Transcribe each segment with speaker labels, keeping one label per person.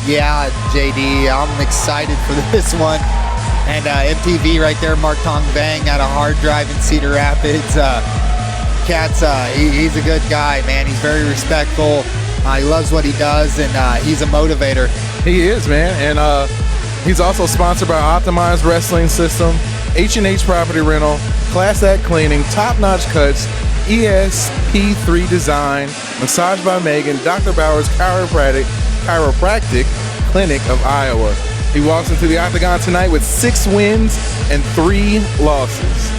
Speaker 1: Yeah, JD, I'm excited for this one. And MTV right there, Marc TongVan out of Hard Drive in Cedar Rapids. Cat's, he's a good guy, man. He's very respectful. He loves what he does, and he's a motivator.
Speaker 2: He is, man. And he's also sponsored by Optimized Wrestling System, H&H Property Rental, Class Act Cleaning, Top Notch Cuts, ESP3 Design, Massage by Megan, Dr. Bauer's Chiropractic Clinic of Iowa. He walks into the octagon tonight with 6 wins and 3 losses.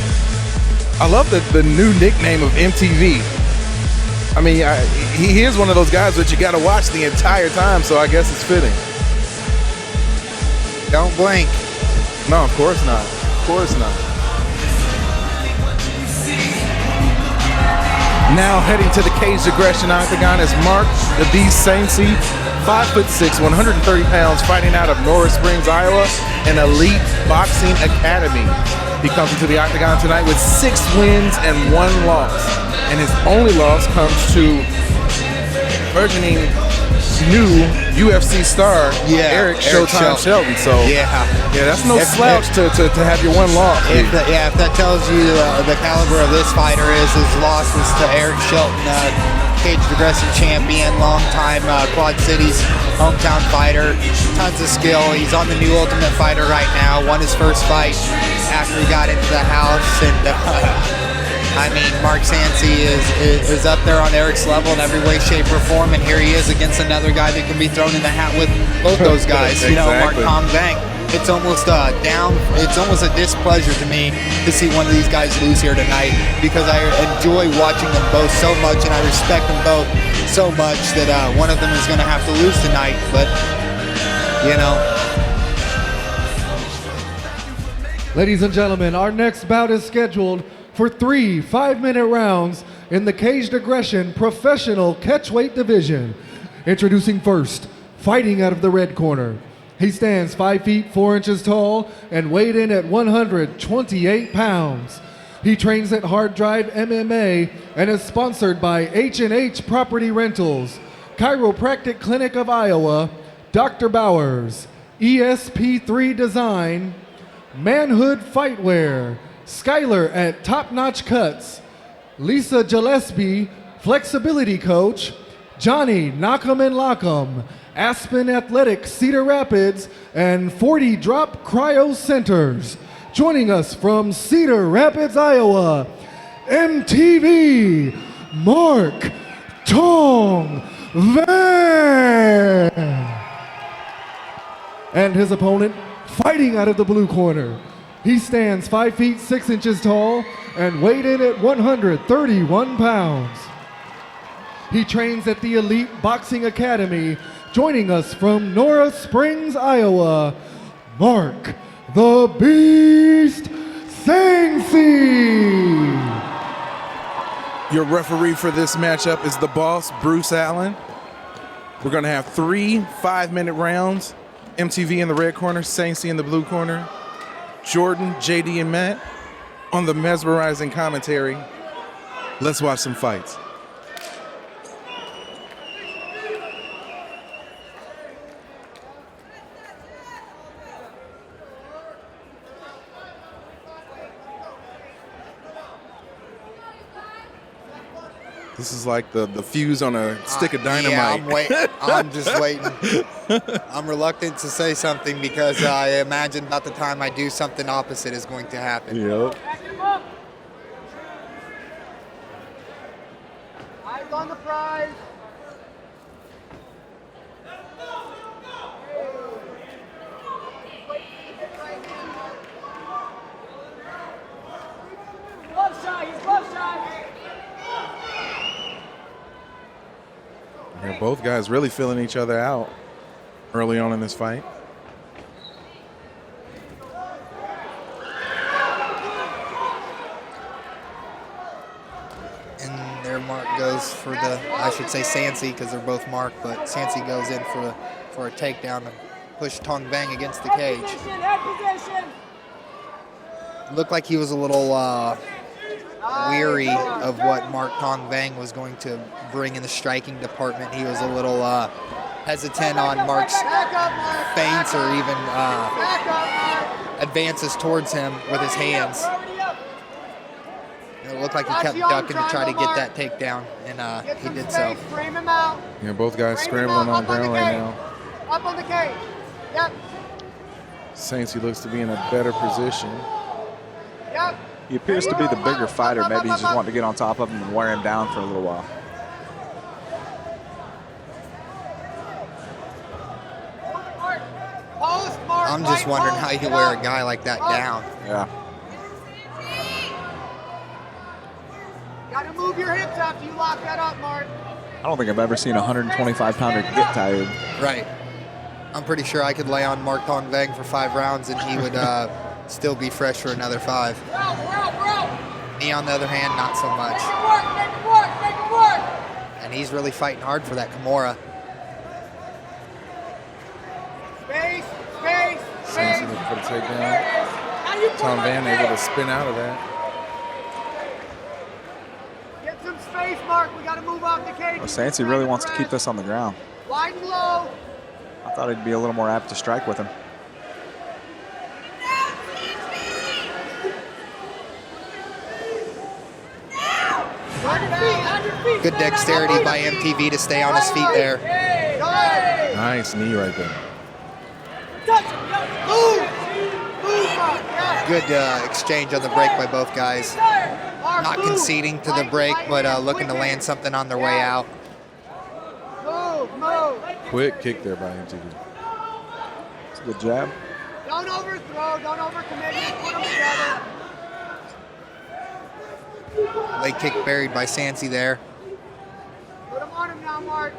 Speaker 2: I love the new nickname of MTV. I mean, he is one of those guys that you got to watch the entire time, so I guess it's fitting.
Speaker 1: Don't blink.
Speaker 2: No, of course not. Of course not. Now heading to the Caged Aggression octagon is Marc "The Beast" Sainci, 5'6", 130 pounds, fighting out of Norris Springs, Iowa, an elite boxing academy. He comes into the octagon tonight with 6 wins and 1 loss. And his only loss comes to burgeoning new UFC star, Eric Showtime Shelton. So yeah, that's no slouch to have your 1 loss.
Speaker 1: If that tells you the caliber of this fighter is, his loss was to Eric Shelton, Caged Aggression champion, long-time Quad Cities hometown fighter, tons of skill. He's on the new Ultimate Fighter right now, won his first fight after he got into the house, and I mean, Marc Sainci is up there on Eric's level in every way, shape, or form, and here he is against another guy that can be thrown in the hat with both those guys.
Speaker 2: Exactly.
Speaker 1: You know, Marc TongVan. It's almost it's almost a displeasure to me to see one of these guys lose here tonight, because I enjoy watching them both so much, and I respect them both so much that one of them is going to have to lose tonight. But you know.
Speaker 3: Ladies and gentlemen, our next bout is scheduled for 3 5-minute rounds in the Caged Aggression Professional Catchweight Division. Introducing first, fighting out of the red corner. He stands 5 feet 4 inches tall and weighed in at 128 pounds. He trains at Hard Drive MMA and is sponsored by H&H Property Rentals, Chiropractic Clinic of Iowa, Dr. Bauer's, ESP3 Design, Manhood Fightwear, Skyler at Top Notch Cuts, Lisa Gillespie, Flexibility Coach, Johnny Knock'em and Lock'em, Aspen Athletics Cedar Rapids, and 40 Drop Cryo Centers. Joining us from Cedar Rapids, Iowa, MTV, Marc TongVan. And his opponent, fighting out of the blue corner. He stands 5 feet 6 inches tall and weighed in at 131 pounds. He trains at the Elite Boxing Academy. Joining us from Norris Springs, Iowa, Marc "The Beast" Sainci.
Speaker 2: Your referee for this matchup is the boss, Bruce Allen. We're going to have 3 5-minute rounds. MTV in the red corner, Sainci in the blue corner. Jordan, JD, and Matt on the mesmerizing commentary. Let's watch some fights. This is like the fuse on a stick of dynamite.
Speaker 1: Yeah, I'm waiting. I'm just waiting. I'm reluctant to say something because I imagine about the time I do, something opposite is going to happen.
Speaker 2: Yep.
Speaker 4: Eyes on the prize. Glove shot. He's glove shot.
Speaker 2: Yeah, both guys really feeling each other out early on in this fight.
Speaker 1: And there Marc goes for the, I should say Sainci because they're both Marc, but Sainci goes in for a takedown and push TongVan against the cage.
Speaker 4: Head position.
Speaker 1: Looked like he was a little weary of what Marc TongVan was going to bring in the striking department. He was a little hesitant on Mark's feints or even advances towards him with his hands. It looked like he kept ducking to try to get that takedown, and he did so.
Speaker 4: Frame him out.
Speaker 2: Yeah, both guys scrambling on the ground right now.
Speaker 4: Up on the cage. Yep.
Speaker 2: Sainci looks to be in a better position.
Speaker 4: Yep.
Speaker 5: He appears to be the bigger fighter. Maybe he's just wanting to get on top of him and wear him down for a little while.
Speaker 1: I'm just wondering how you wear a guy like that down.
Speaker 5: Yeah.
Speaker 4: Gotta move your hips after you lock that up, Mark.
Speaker 5: I don't think I've ever seen a 125-pounder get tired.
Speaker 1: Right. I'm pretty sure I could lay on Marc TongVan for 5 rounds and he would still be fresh for another 5.
Speaker 4: We're out.
Speaker 1: Me, on the other hand, not so much.
Speaker 4: Make it work.
Speaker 1: And he's really fighting hard for that Kimura.
Speaker 4: Space.
Speaker 2: Sainci looking for the takedown. TongVan able to spin out of that.
Speaker 4: Get some space, Mark. We gotta move off the cage.
Speaker 5: Well, Sainci really wants to keep this on the ground.
Speaker 4: Wide and low.
Speaker 5: I thought he'd be a little more apt to strike with him.
Speaker 1: Good dexterity by MTV to stay on his feet there.
Speaker 2: Nice knee right there.
Speaker 1: Good exchange on the break by both guys. Not conceding to the break, but looking to land something on their way out.
Speaker 4: Move.
Speaker 2: Quick kick there by MTV.
Speaker 5: It's a good jab.
Speaker 4: Don't overthrow. Don't overcommit. Just put them together.
Speaker 1: Leg kick buried by Sainci there.
Speaker 4: Put them on him now, Mark.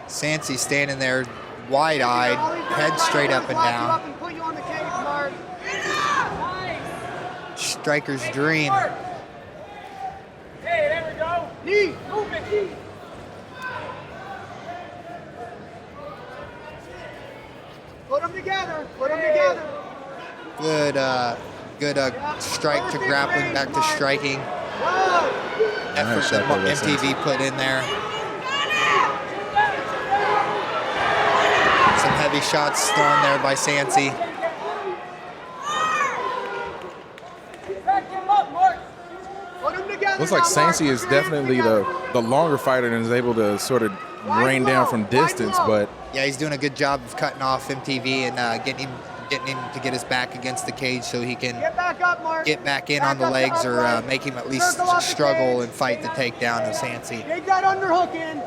Speaker 1: Sainci standing there wide-eyed, head straight up and down.
Speaker 4: Put you on the cage, Mark.
Speaker 1: Striker's dream.
Speaker 4: Hey, there we go. Knee. Move it, knee. Put them together.
Speaker 1: Good strike to grappling, back to striking. Effort that MTV put in there. Some heavy shots thrown there by Sainci.
Speaker 2: Looks like Sainci is definitely the longer fighter and is able to sort of rain down from distance, but
Speaker 1: Yeah, he's doing a good job of cutting off MTV and getting him to get his back against the cage so he can
Speaker 4: Get back up, Mark.
Speaker 1: get back in on the legs or make him at least struggle and fight the takedown of Sainci.
Speaker 4: Take that underhook in.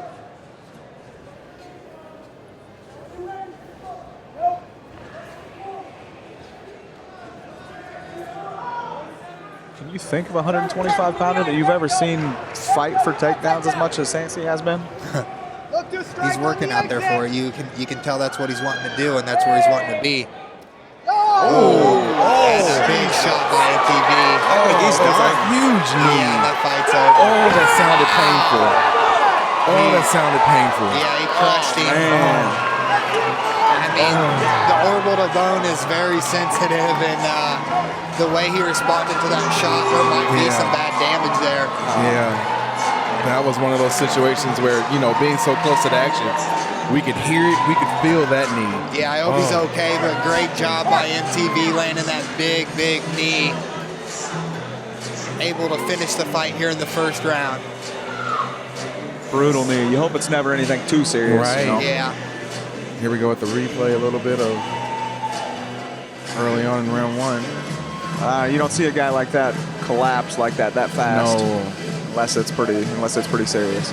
Speaker 5: Can you think of a 125-pounder that you've ever seen fight for takedowns as much as Sainci has been?
Speaker 1: He's working out there for it. You can tell that's what he's wanting to do, and that's where he's wanting to be. And a big shot by MTV.
Speaker 2: he's done a huge knee.
Speaker 1: Yeah, that fight's over.
Speaker 2: Oh, that sounded painful. Oh, that sounded painful.
Speaker 1: Yeah, he crushed him. I mean, the orbital bone is very sensitive, and the way he responded to that shot, there might be some bad damage there.
Speaker 2: Yeah, that was one of those situations where, being so close to the action, we could hear it, we could feel that knee.
Speaker 1: Yeah, I hope he's okay, but great job by MTV landing that big knee. Able to finish the fight here in the first round.
Speaker 5: Brutal knee. You hope it's never anything too serious.
Speaker 2: Right.
Speaker 1: Yeah.
Speaker 2: Here we go with the replay a little bit of early on in round 1.
Speaker 5: You don't see a guy like that collapse like that fast.
Speaker 2: No.
Speaker 5: Unless it's pretty serious.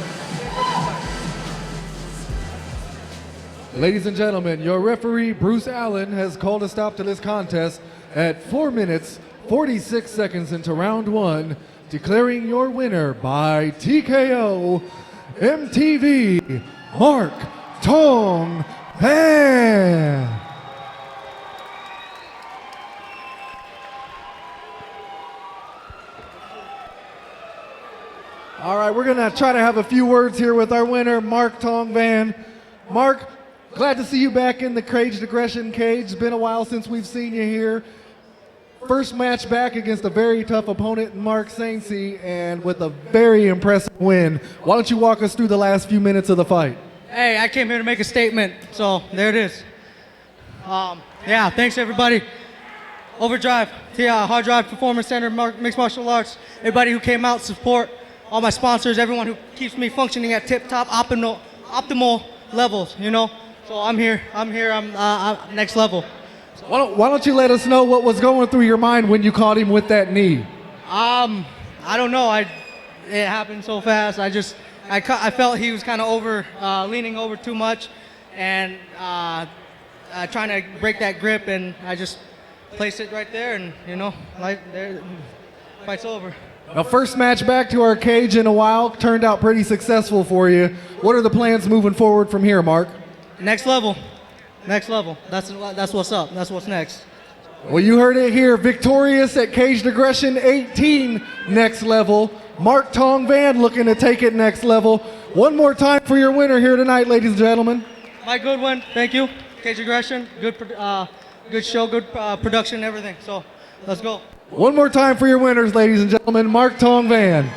Speaker 3: Ladies and gentlemen, your referee, Bruce Allen, has called a stop to this contest at 4 minutes, 46 seconds into round 1, declaring your winner by TKO, MTV, Marc TongVan. All right, we're gonna try to have a few words here with our winner, Marc TongVan. Marc, glad to see you back in the Caged Aggression cage. It's been a while since we've seen you here. First match back against a very tough opponent, Marc Sainci, and with a very impressive win. Why don't you walk us through the last few minutes of the fight?
Speaker 6: Hey, I came here to make a statement, so there it is. Yeah, thanks everybody. Overdrive, Hard Drive Performance Center, Mixed Martial Arts, everybody who came out to support, all my sponsors, everyone who keeps me functioning at tip-top optimal levels, you know? So I'm here, I'm next level.
Speaker 3: Why don't you let us know what was going through your mind when you caught him with that knee?
Speaker 6: I don't know, it happened so fast. I felt he was kind of leaning over too much and trying to break that grip, and I just placed it right there, and you know, fight's over.
Speaker 3: Now, first match back to our cage in a while, turned out pretty successful for you. What are the plans moving forward from here, Marc?
Speaker 6: Next level. Next level. That's what's up. That's what's next.
Speaker 3: Well, you heard it here. Victorious at Caged Aggression 18, next level. Marc TongVan looking to take it next level. One more time for your winner here tonight, ladies and gentlemen.
Speaker 6: Mike Goodwin, thank you. Caged Aggression, good show, good production, everything. So let's go.
Speaker 3: One more time for your winners, ladies and gentlemen. Marc TongVan.